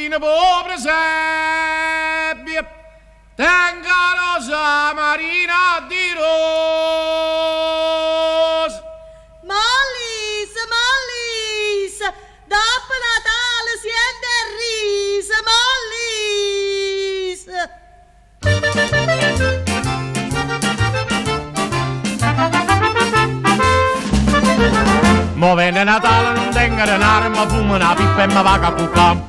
mattina po' presepio, tenga rosa marina di rosa. Mollis, dopo Natale siete rise, Mollis. Mo venne Natale, non tenga denaro, ma fumo una pippa e ma va a cuccare.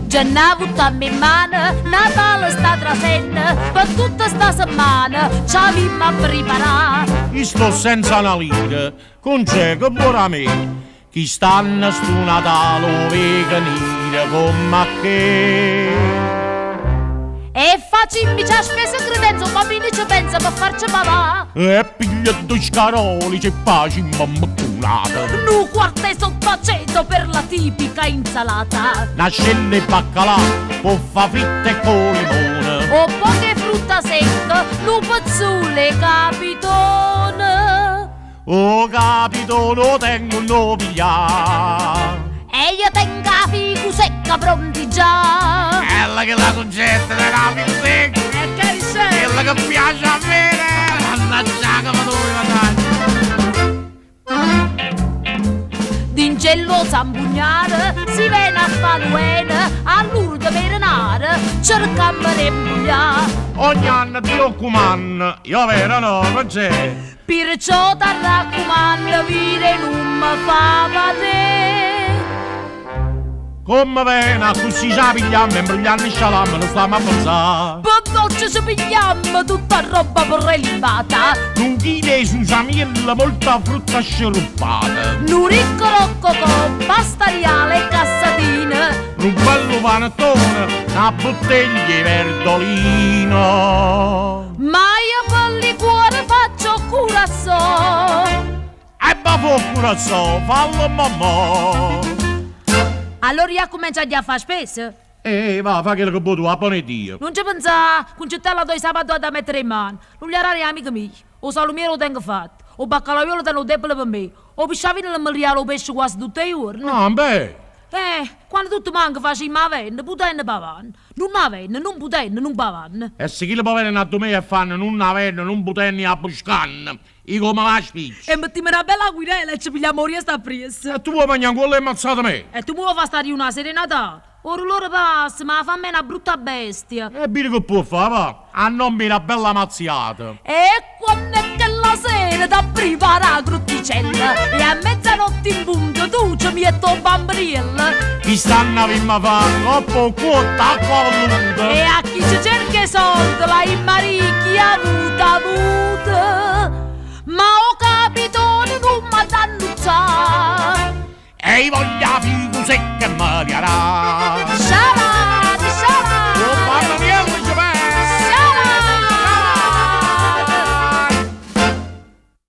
Già n'ha avuto a me mano, Natale sta trasendo, per tutta sta settimana ci avevamo a preparare. Io sto senza una lira, con c'è che buona a me. Chi stanno sto Natale veganire come che. E facciamo già spesa credenza, un bambino ci pensa per farci papà. E piglia due scaroli, c'è pace in mammaculata. Nu quarta sotto aceto per la tipica insalata. Nascelle e baccalà, poffa fritta e con limone. O poche frutta secca, nu pezzule capitone. Oh capito, lo tengo no pigliare. E io tengo la figu secca pronti già. Quella che la concetta della figu secca. E che risce? Quella che piace a me. Mannaggia che mi dove D'incello zambugnare, si viene a Fanuene, a Lourdes merenare, cercammo di imbugliare. ogni anno ti raccomando, io vero no, non c'è. Perciò ti raccomando, vire non mi fa te. Come vena, così ci pigliamo e imbrigliamo il scialam, non stiamo a pensare. Per dolce ci pigliamo tutta roba prelibata. Un chile su samiella, molta frutta sciruppata. Un ricco cocco, pasta reale e cassatina. Un bello panettone, una bottiglia di verdolino. Ma io per il cuore faccio curasso. E baffo pure so, fallo mamma. Allora io comincio a fare spese? Va, fa quello che vuoi tu, a buon Dio. Non ci pensa, con città due sabato da mettere in mano. Non gli arari amici miei. O salumiere lo tengo fatto. O baccalaureolo lo tengo debole per me. O pisciavino le miliardi lo pesce quasi tutte le ore. No, beh. Quando tutto manca facciamo a venne, putenne pavan. Non avenne, non putenne, non pavan. E se chi le povere a me e fanno non averne, non putenni a buscanno. Io come la spiccia. E mettiamo una bella guidella e ci pigliamo ora sta presa. E tu vuoi mangiare quello e ammazzato me? E tu mi vuoi far stare una serenità? Ora l'ora passa, ma fa me una brutta bestia. E bene che può fare, va? A non mi una bella mazziata. E quando è che la sera da prepara la grutticella e a mezzanotte in punto tu ci metto un bambriello Chi stanno a vimma fanno, o poco acqua voluta. e a chi ci cerca i soldi la immaricchi avuta ma o capitone non mi dannuzza E i voglia figu secca e me li arà.